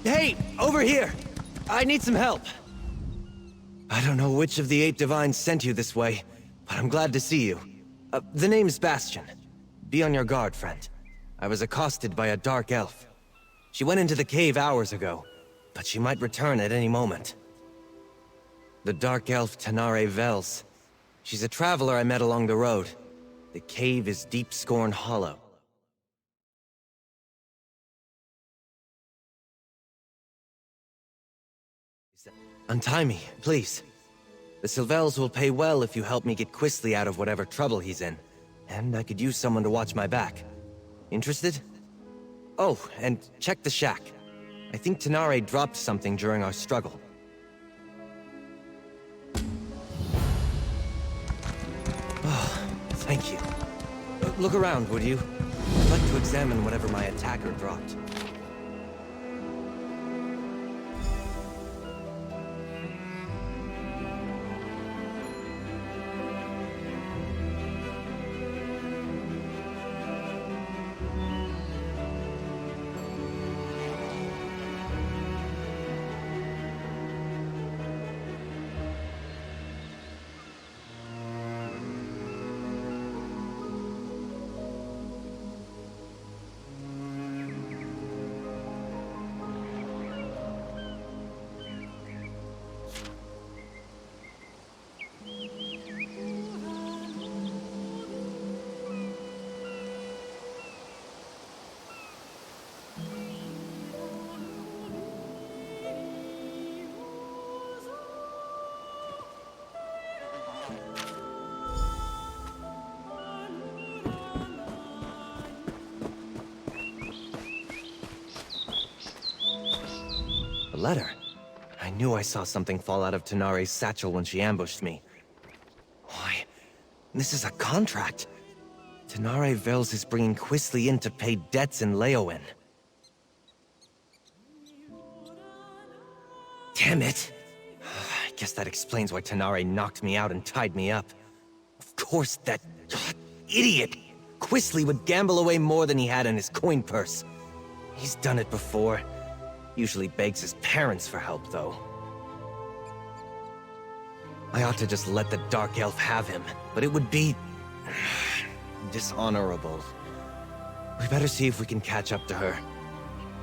Hey, over here! I need some help. I don't know which of the 8 divines sent you this way, but I'm glad to see you. The name's Bastian. Be on your guard, friend. I was accosted by a dark elf. She went into the cave hours ago, but she might return at any moment. The dark elf Tanare Vels. She's a traveler I met along the road. The cave is Deep Scorn Hollow. Untie me, please. The Sylvels will pay well if you help me get Quisly out of whatever trouble he's in. And I could use someone to watch my back. Interested? Oh, and check the shack. I think Tanare dropped something during our struggle. Oh, thank you. Look around, would you? I'd like to examine whatever my attacker dropped. A letter? I knew I saw something fall out of Tanare's satchel when she ambushed me. Why, this is a contract. Tanare Vels is bringing Quisly in to pay debts in Leowen. Damn it! I guess that explains why Tanare knocked me out and tied me up. Of course that idiot Quisly would gamble away more than he had in his coin purse. He's done it before. Usually begs his parents for help, though. I ought to just let the Dark Elf have him, but it would be dishonorable. We better see if we can catch up to her.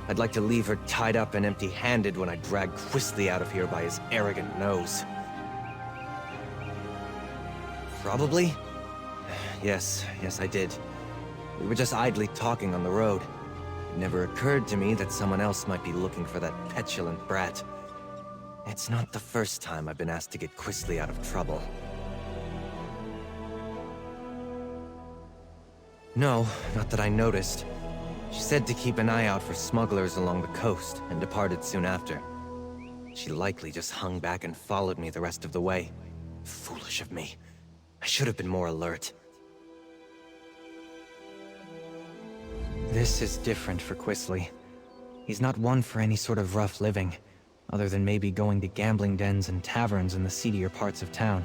I'd like to leave her tied up and empty-handed when I drag Quisly out of here by his arrogant nose. Probably? Yes, I did. We were just idly talking on the road. It never occurred to me that someone else might be looking for that petulant brat. It's not the first time I've been asked to get Quisly out of trouble. No, not that I noticed. She said to keep an eye out for smugglers along the coast, and departed soon after. She likely just hung back and followed me the rest of the way. Foolish of me. I should have been more alert. This is different for Quisly. He's not one for any sort of rough living, other than maybe going to gambling dens and taverns in the seedier parts of town.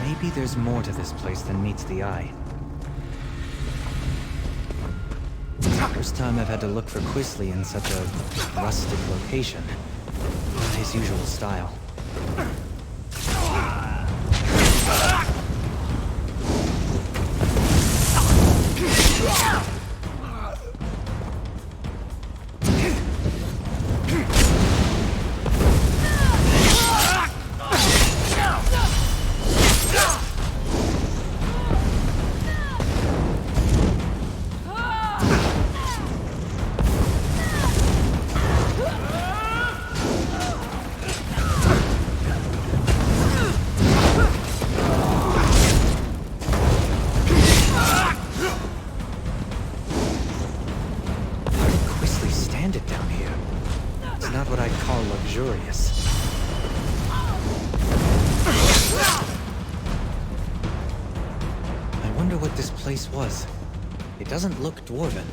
Maybe there's more to this place than meets the eye. First time I've had to look for Quisly in such a rustic location. Not his usual style. what this place was. It doesn't look dwarven.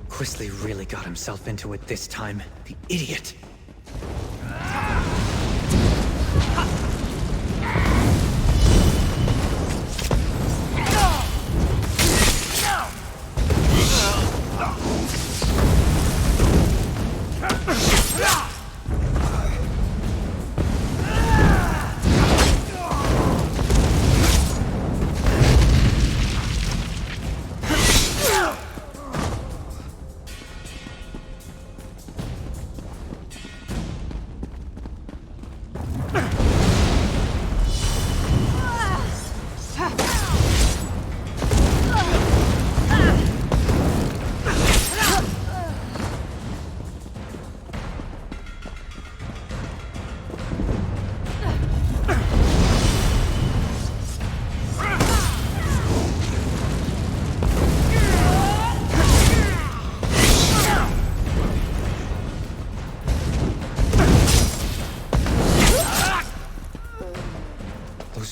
Quisly really got himself into it this time. The idiot!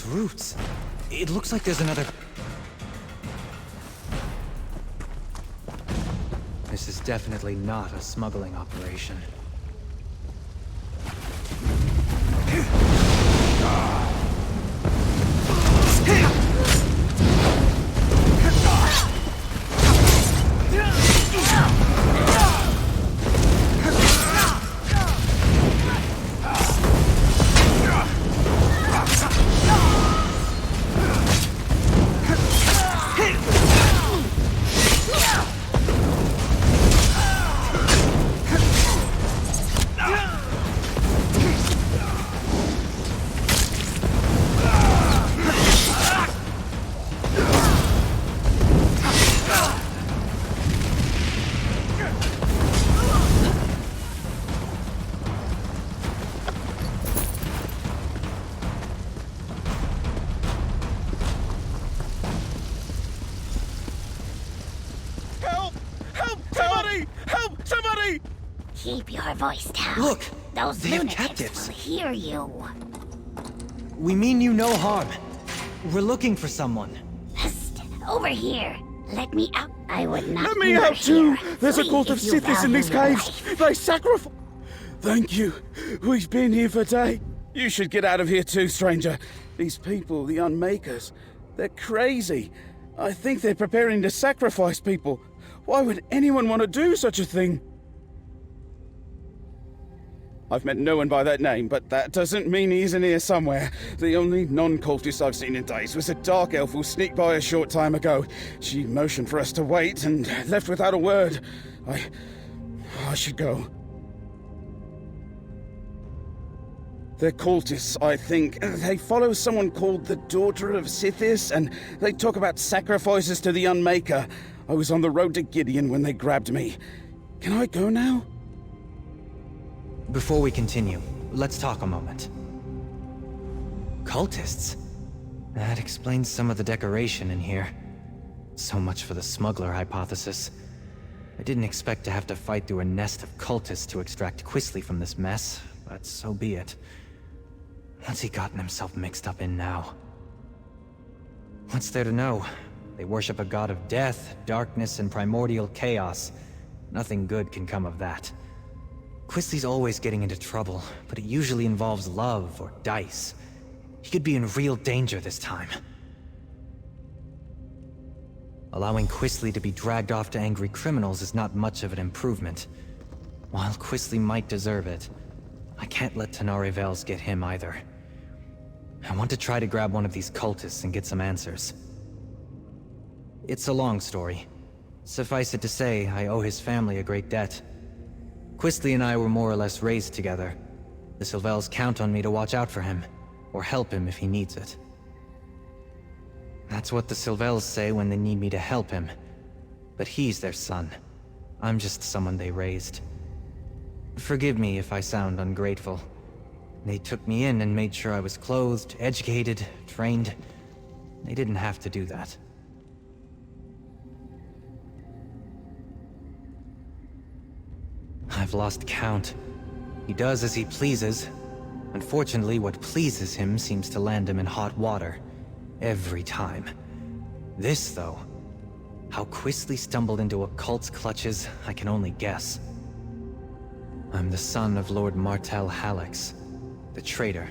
Roots. It looks like there's another... This is definitely not a smuggling operation. Keep your voice down. Look! Those They have lunatics captives. will hear you. We mean you no harm. We're looking for someone. Psst, over here. Let me out. I would not. Let me lure out too! here. There's a Flee cult of if you Sithis in value these your caves! life. They sacrifice. Thank you. We've been here for days. You should get out of here too, stranger. These people, the Unmakers, they're crazy. I think they're preparing to sacrifice people. Why would anyone want to do such a thing? I've met no one by that name, but that doesn't mean he isn't here somewhere. The only non-cultist I've seen in days was a dark elf who sneaked by a short time ago. She motioned for us to wait and left without a word. I should go. They're cultists, I think. They follow someone called the Daughter of Sithis, and they talk about sacrifices to the Unmaker. I was on the road to Gideon when they grabbed me. Can I go now? Before we continue, let's talk a moment. Cultists? That explains some of the decoration in here. So much for the smuggler hypothesis. I didn't expect to have to fight through a nest of cultists to extract Quisly from this mess, but so be it. What's he gotten himself mixed up in now? What's there to know? They worship a god of death, darkness, and primordial chaos. Nothing good can come of that. Quisly's always getting into trouble, but it usually involves love or dice. He could be in real danger this time. Allowing Quisly to be dragged off to angry criminals is not much of an improvement. While Quisly might deserve it, I can't let Tenari Vales get him either. I want to try to grab one of these cultists and get some answers. It's a long story. Suffice it to say, I owe his family a great debt. Quistley and I were more or less raised together. The Sylvels count on me to watch out for him, or help him if he needs it. That's what the Sylvels say when they need me to help him. But he's their son. I'm just someone they raised. Forgive me if I sound ungrateful. They took me in and made sure I was clothed, educated, trained. They didn't have to do that. I've lost count. He does as he pleases. Unfortunately, what pleases him seems to land him in hot water. Every time. This, though... How Quistley stumbled into a cult's clutches, I can only guess. I'm the son of Lord Martel Hallix, the traitor.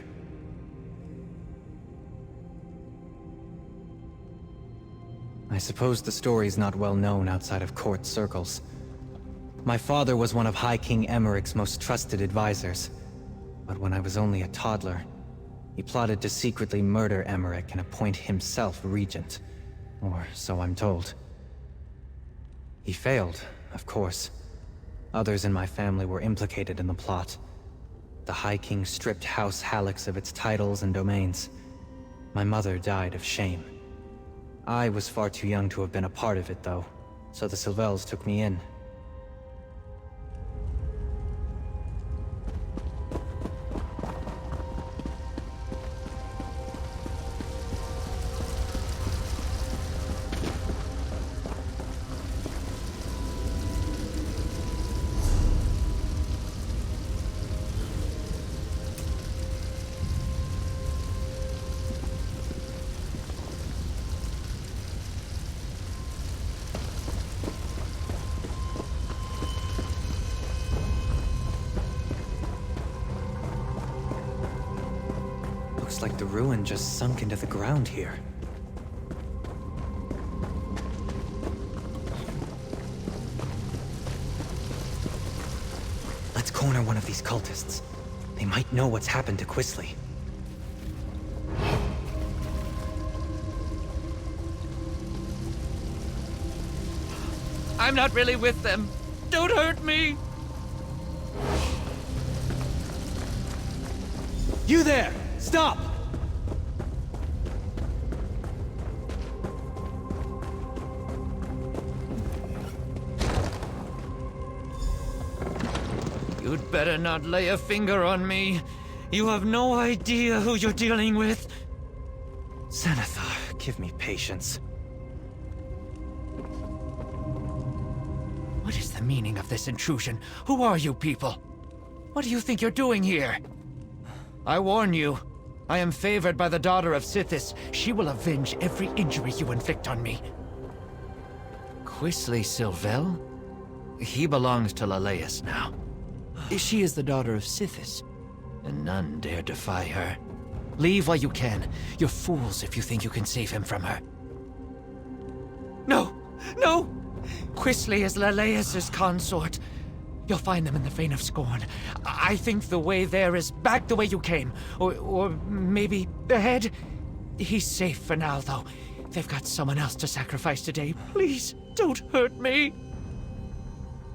I suppose the story's not well known outside of court circles. My father was one of High King Emmerich's most trusted advisors. But when I was only a toddler, he plotted to secretly murder Emmerich and appoint himself regent. Or so I'm told. He failed, of course. Others in my family were implicated in the plot. The High King stripped House Hallix of its titles and domains. My mother died of shame. I was far too young to have been a part of it, though, so the Sylvels took me in. Looks like the ruin just sunk into the ground here. Let's corner one of these cultists. They might know what's happened to Quistley. I'm not really with them. Don't hurt me! You there! Stop! You'd better not lay a finger on me. You have no idea who you're dealing with. Zenithar, give me patience. What is the meaning of this intrusion? Who are you people? What do you think you're doing here? I warn you, I am favored by the daughter of Sithis. She will avenge every injury you inflict on me. Quistley Sylvel? He belongs to Leleus now. She is the daughter of Sithis, and none dare defy her. Leave while you can. You're fools if you think you can save him from her. No! No! Quistley is Leleus' consort. You'll find them in the Vein of Scorn. I think the way there is back the way you came. Or maybe ahead. He's safe for now, though. They've got someone else to sacrifice today. Please, don't hurt me.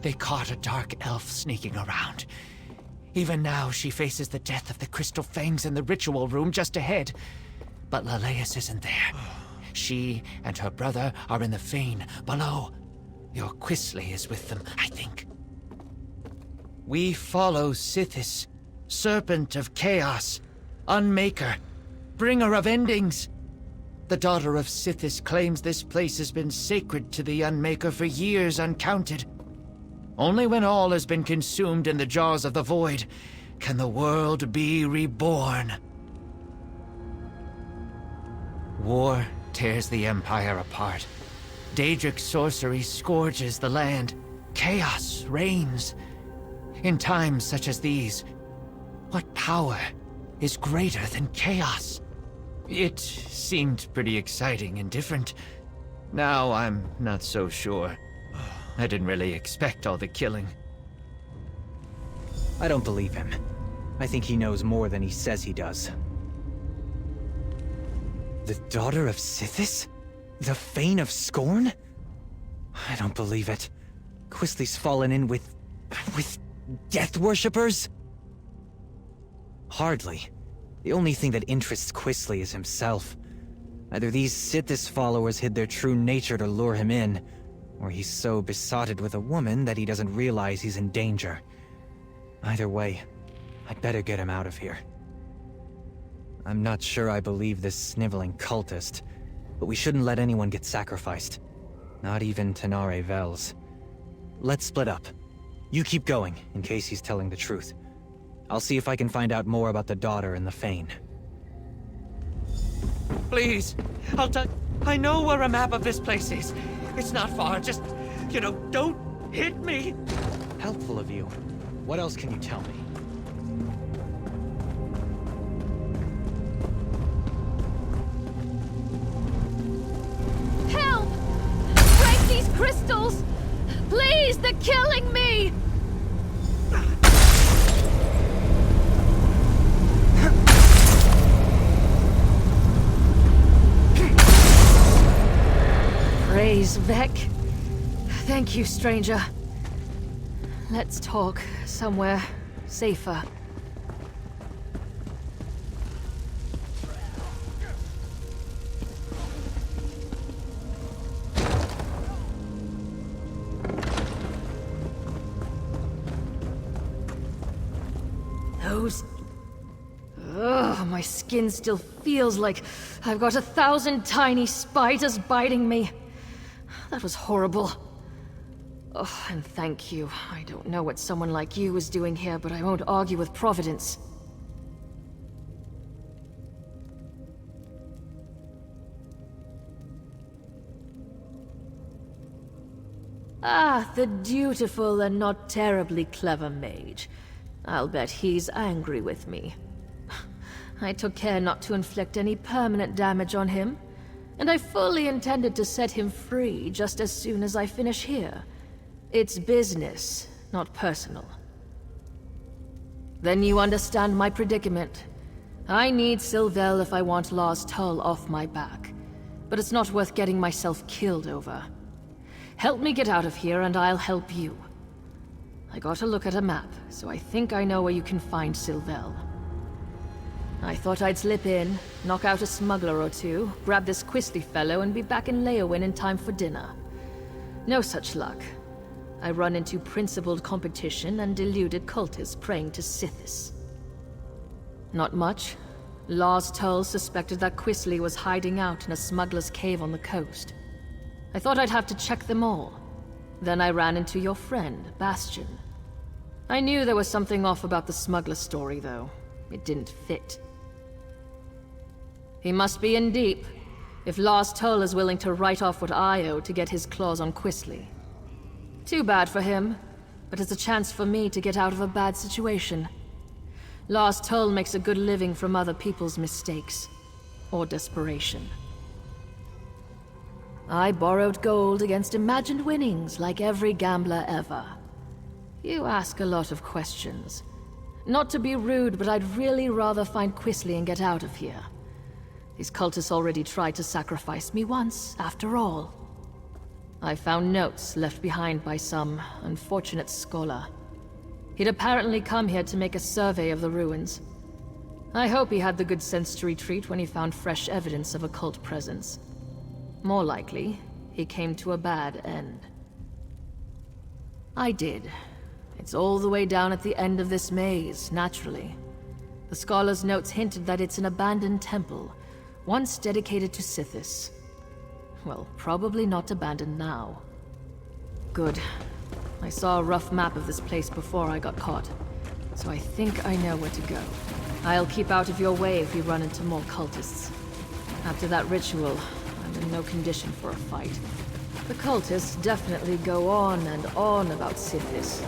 They caught a dark elf sneaking around. Even now, she faces the death of the Crystal Fangs in the ritual room just ahead. But Leleus isn't there. She and her brother are in the Vein below. Your Quistley is with them, I think. We follow Sithis, Serpent of Chaos, Unmaker, Bringer of Endings. The daughter of Sithis claims this place has been sacred to the Unmaker for years uncounted. Only when all has been consumed in the jaws of the void can the world be reborn. War tears the Empire apart. Daedric sorcery scourges the land. Chaos reigns. In times such as these, what power is greater than chaos? It seemed pretty exciting and different. Now I'm not so sure. I didn't really expect all the killing. I don't believe him. I think he knows more than he says he does. The daughter of Sithis? The Fane of Scorn? I don't believe it. Quisley's fallen in with death worshippers? Hardly. The only thing that interests Quisley is himself. Either these Sithis followers hid their true nature to lure him in, or he's so besotted with a woman that he doesn't realize he's in danger. Either way, I'd better get him out of here. I'm not sure I believe this sniveling cultist, but we shouldn't let anyone get sacrificed. Not even Tenare Vels. Let's split up. You keep going, in case he's telling the truth. I'll see if I can find out more about the daughter and the Fane. Please, I know where a map of this place is. It's not far, just, don't hit me. Helpful of you. What else can you tell me? Help! Break these crystals! Please, they're killing me! Praise Vec. Thank you, stranger. Let's talk somewhere safer. Ugh, my skin still feels like I've got 1,000 tiny spiders biting me. That was horrible. Oh, and thank you. I don't know what someone like you is doing here, but I won't argue with Providence. Ah, the dutiful and not terribly clever mage. I'll bet he's angry with me. I took care not to inflict any permanent damage on him, and I fully intended to set him free just as soon as I finish here. It's business, not personal. Then you understand my predicament. I need Sylvel if I want Lars Tull off my back, but it's not worth getting myself killed over. Help me get out of here and I'll help you. I got a look at a map, so I think I know where you can find Sylvel. I thought I'd slip in, knock out a smuggler or two, grab this Quisley fellow, and be back in Leowin in time for dinner. No such luck. I run into principled competition and deluded cultists praying to Sithis. Not much. Lars Tull suspected that Quisley was hiding out in a smuggler's cave on the coast. I thought I'd have to check them all. Then I ran into your friend, Bastian. I knew there was something off about the smuggler story, though. It didn't fit. He must be in deep, if Lars Tull is willing to write off what I owe to get his claws on Quisley. Too bad for him, but it's a chance for me to get out of a bad situation. Lars Tull makes a good living from other people's mistakes, or desperation. I borrowed gold against imagined winnings like every gambler ever. You ask a lot of questions. Not to be rude, but I'd really rather find Quisley and get out of here. These cultists already tried to sacrifice me once, after all. I found notes left behind by some unfortunate scholar. He'd apparently come here to make a survey of the ruins. I hope he had the good sense to retreat when he found fresh evidence of a cult presence. More likely, he came to a bad end. I did. It's all the way down at the end of this maze, naturally. The scholar's notes hinted that it's an abandoned temple, once dedicated to Sithis. Well, probably not abandoned now. Good. I saw a rough map of this place before I got caught, so I think I know where to go. I'll keep out of your way if we run into more cultists. After that ritual, I'm in no condition for a fight. The cultists definitely go on and on about Sithis.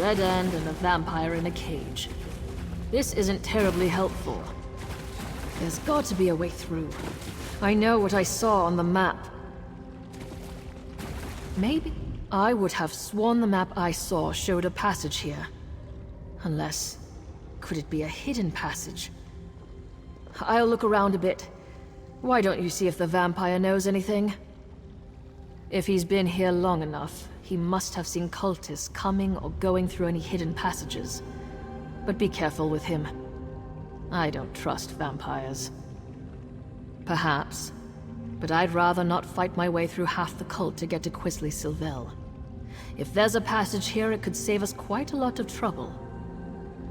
dead end and a vampire in a cage. This isn't terribly helpful. There's got to be a way through. I know what I saw on the map. Maybe I would have sworn the map I saw showed a passage here. Unless, could it be a hidden passage? I'll look around a bit. Why don't you see if the vampire knows anything? If he's been here long enough, he must have seen cultists coming or going through any hidden passages. But be careful with him. I don't trust vampires. Perhaps. But I'd rather not fight my way through half the cult to get to Quisley Silvel. If there's a passage here, it could save us quite a lot of trouble.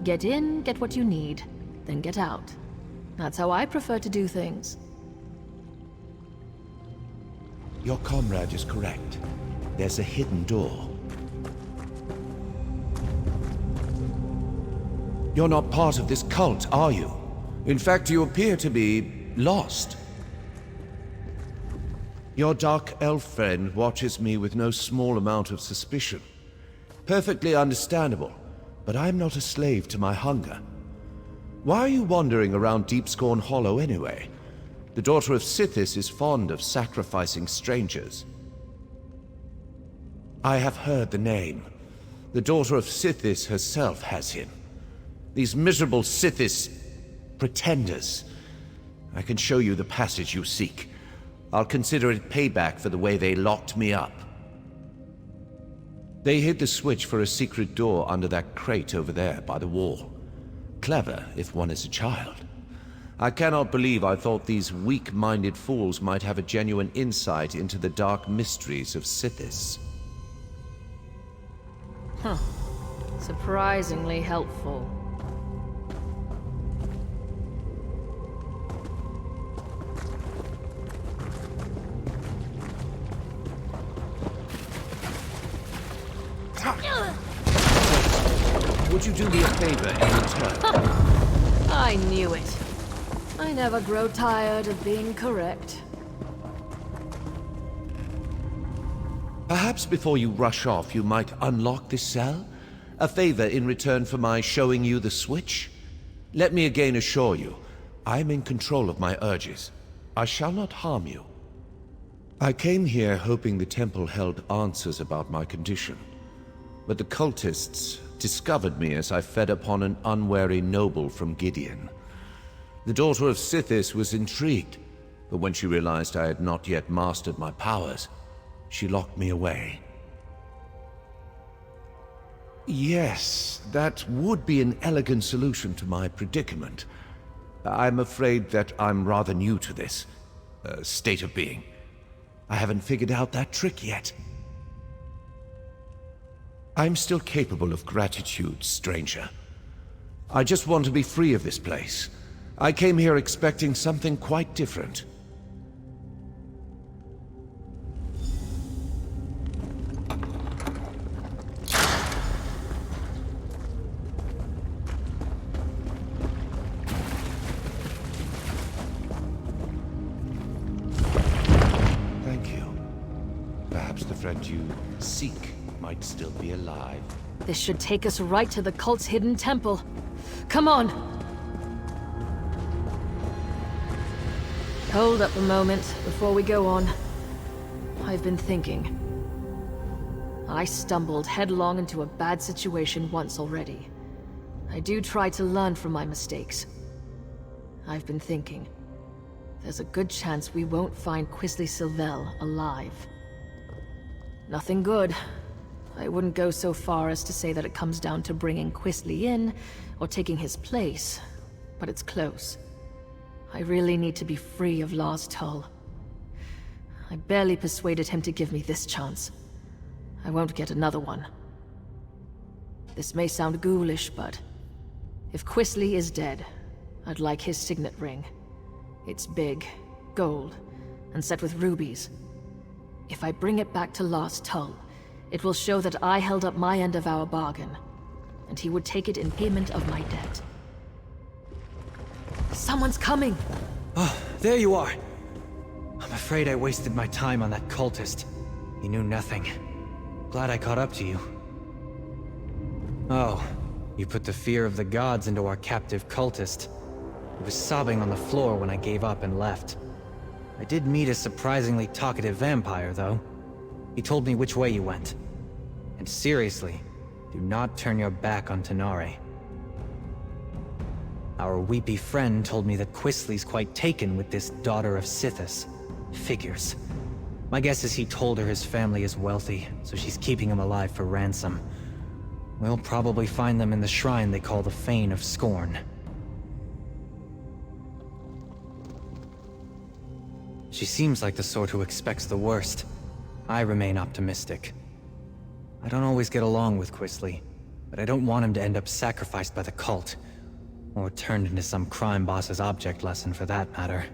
Get in, get what you need, then get out. That's how I prefer to do things. Your comrade is correct. There's a hidden door. You're not part of this cult, are you? In fact, you appear to be lost. Your dark elf friend watches me with no small amount of suspicion. Perfectly understandable, but I'm not a slave to my hunger. Why are you wandering around Deepscorn Hollow anyway? The daughter of Sithis is fond of sacrificing strangers. I have heard the name. The daughter of Sithis herself has him. These miserable Sithis pretenders. I can show you the passage you seek. I'll consider it payback for the way they locked me up. They hid the switch for a secret door under that crate over there by the wall. Clever, if one is a child. I cannot believe I thought these weak-minded fools might have a genuine insight into the dark mysteries of Sithis. Huh. Surprisingly helpful. Would you do me a favor in return? I knew it. I never grow tired of being correct. Perhaps before you rush off, you might unlock this cell? A favor in return for my showing you the switch? Let me again assure you, I am in control of my urges. I shall not harm you. I came here hoping the temple held answers about my condition. But the cultists discovered me as I fed upon an unwary noble from Gideon. The daughter of Sithis was intrigued, but when she realized I had not yet mastered my powers, she locked me away. Yes, that would be an elegant solution to my predicament. I'm afraid that I'm rather new to this state of being. I haven't figured out that trick yet. I'm still capable of gratitude, stranger. I just want to be free of this place. I came here expecting something quite different. Thank you. Perhaps the friend you seek might still be alive. This should take us right to the cult's hidden temple. Come on! Hold up a moment before we go on. I've been thinking. I stumbled headlong into a bad situation once already. I do try to learn from my mistakes. I've been thinking. There's a good chance we won't find Quisley Silvel alive. Nothing good. I wouldn't go so far as to say that it comes down to bringing Quisley in, or taking his place, but it's close. I really need to be free of Lars Tull. I barely persuaded him to give me this chance. I won't get another one. This may sound ghoulish, but if Quisley is dead, I'd like his signet ring. It's big, gold, and set with rubies. If I bring it back to Lars Tull, it will show that I held up my end of our bargain, and he would take it in payment of my debt. Someone's coming! Oh, there you are. I'm afraid I wasted my time on that cultist. He knew nothing. Glad I caught up to you. Oh, you put the fear of the gods into our captive cultist. He was sobbing on the floor when I gave up and left. I did meet a surprisingly talkative vampire, though. He told me which way you went. And seriously, do not turn your back on Tenare. Our weepy friend told me that Quisly's quite taken with this daughter of Sithis. Figures. My guess is he told her his family is wealthy, so she's keeping him alive for ransom. We'll probably find them in the shrine they call the Fane of Scorn. She seems like the sort who expects the worst. I remain optimistic. I don't always get along with Quisly, but I don't want him to end up sacrificed by the cult. Or turned into some crime boss's object lesson for that matter.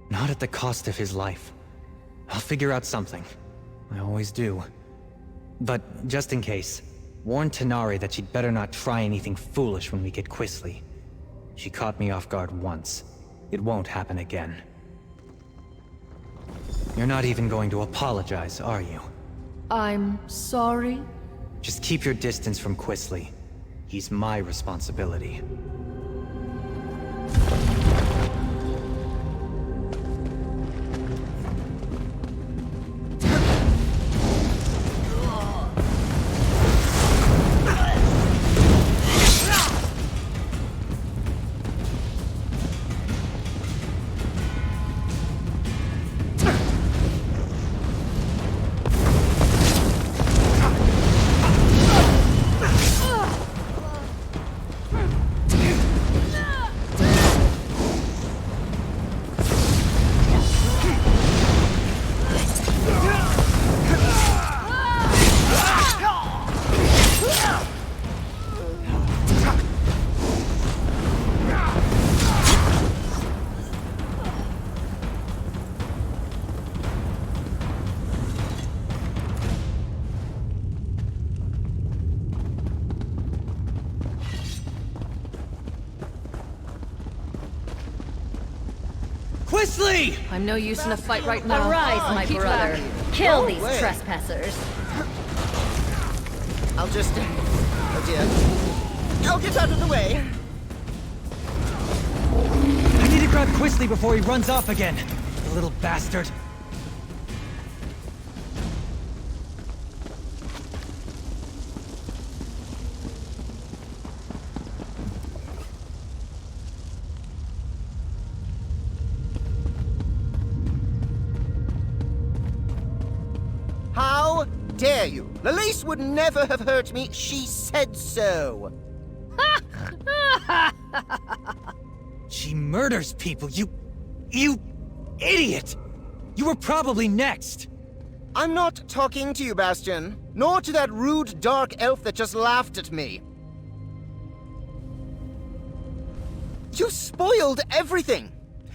Not at the cost of his life. I'll figure out something. I always do. But just in case, warn Tenare that she'd better not try anything foolish when we get Quisly. She caught me off guard once. It won't happen again. You're not even going to apologize, are you? I'm sorry? Just keep your distance from Quisly. He's my responsibility. Quisly! I'm no use in a fight right now. Arise, I'll my keep brother. back. Kill these way. trespassers. I'll just... Oh dear. I'll get out of the way. I need to grab Quisly before he runs off again. The little bastard. How dare you? Lalice would never have hurt me. She said so. She murders people, you idiot! You were probably next! I'm not talking to you, Bastian. Nor to that rude dark elf that just laughed at me. You spoiled everything!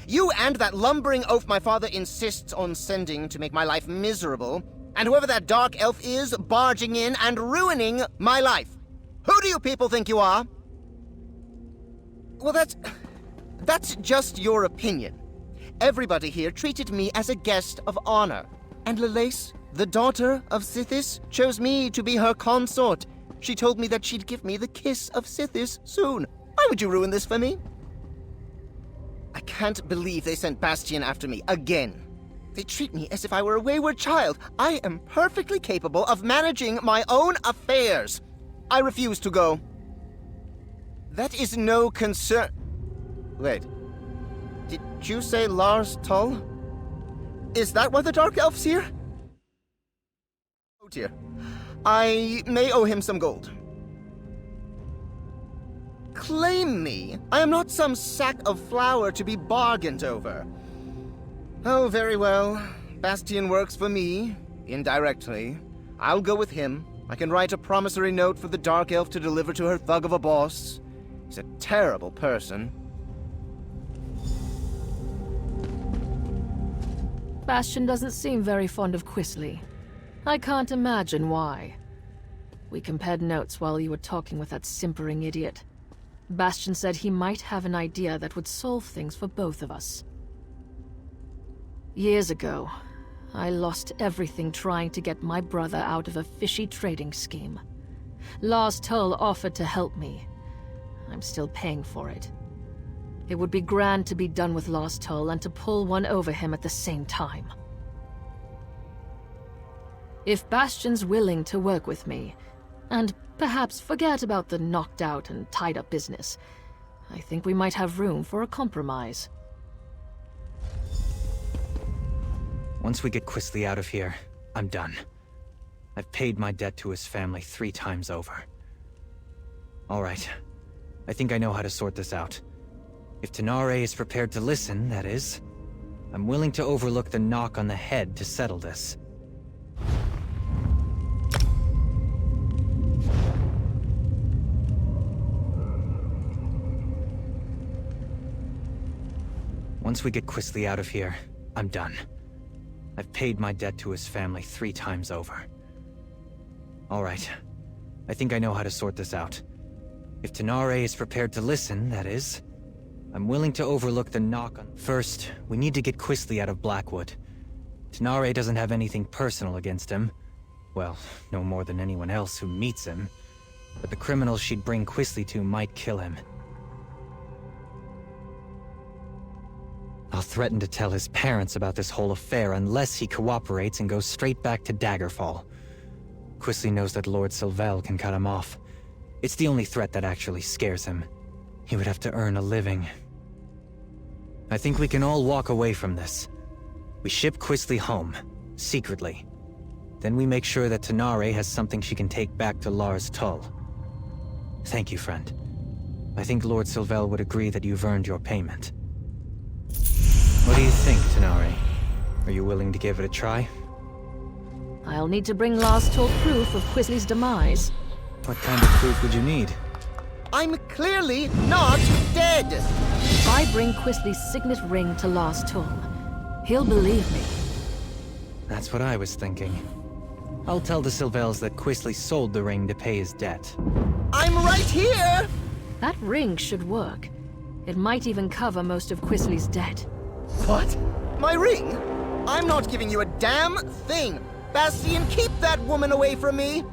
You and that lumbering oaf my father insists on sending to make my life miserable, and whoever that dark elf is, barging in and ruining my life. Who do you people think you are? Well, that's just your opinion. Everybody here treated me as a guest of honor. And Lalace, the daughter of Sithis, chose me to be her consort. She told me that she'd give me the kiss of Sithis soon. Why would you ruin this for me? I can't believe they sent Bastian after me again. They treat me as if I were a wayward child. I am perfectly capable of managing my own affairs. I refuse to go. That is no concern... Wait. Did you say Lars Tull? Is that why the Dark Elf's here? Oh dear. I may owe him some gold. Claim me. I am not some sack of flour to be bargained over. Oh, very well. Bastian works for me, indirectly. I'll go with him. I can write a promissory note for the Dark Elf to deliver to her thug of a boss. He's a terrible person. Bastian doesn't seem very fond of Quisly. I can't imagine why. We compared notes while you were talking with that simpering idiot. Bastian said he might have an idea that would solve things for both of us. Years ago, I lost everything trying to get my brother out of a fishy trading scheme. Lars Tull offered to help me. I'm still paying for it. It would be grand to be done with Lars Tull and to pull one over him at the same time. If Bastian's willing to work with me, and perhaps forget about the knocked out and tied up business, I think we might have room for a compromise. Once we get Quisley out of here, I'm done. I've paid my debt to his family 3 times over. All right. I think I know how to sort this out. If Tenare is prepared to listen, that is. I'm willing to overlook the knock on the head to settle this. Once we get Quisley out of here, I'm done. I've paid my debt to his family 3 times over. All right. I think I know how to sort this out. If Tenare is prepared to listen, that is. I'm willing to overlook the knock on... First, we need to get Quisley out of Blackwood. Tenare doesn't have anything personal against him. Well, no more than anyone else who meets him. But the criminals she'd bring Quisley to might kill him. I'll threaten to tell his parents about this whole affair unless he cooperates and goes straight back to Daggerfall. Quisley knows that Lord Sylvel can cut him off. It's the only threat that actually scares him. He would have to earn a living. I think we can all walk away from this. We ship Quisley home, secretly. Then we make sure that Tenare has something she can take back to Lars Tull. Thank you, friend. I think Lord Sylvel would agree that you've earned your payment. What do you think, Tenare? Are you willing to give it a try? I'll need to bring Lars Tull proof of Quisley's demise. What kind of proof would you need? I'm clearly not dead! If I bring Quisley's signet ring to Lars Tull, he'll believe me. That's what I was thinking. I'll tell the Sylvels that Quisley sold the ring to pay his debt. I'm right here! That ring should work. It might even cover most of Quisley's debt. What? My ring? I'm not giving you a damn thing! Bastian, keep that woman away from me!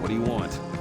What do you want?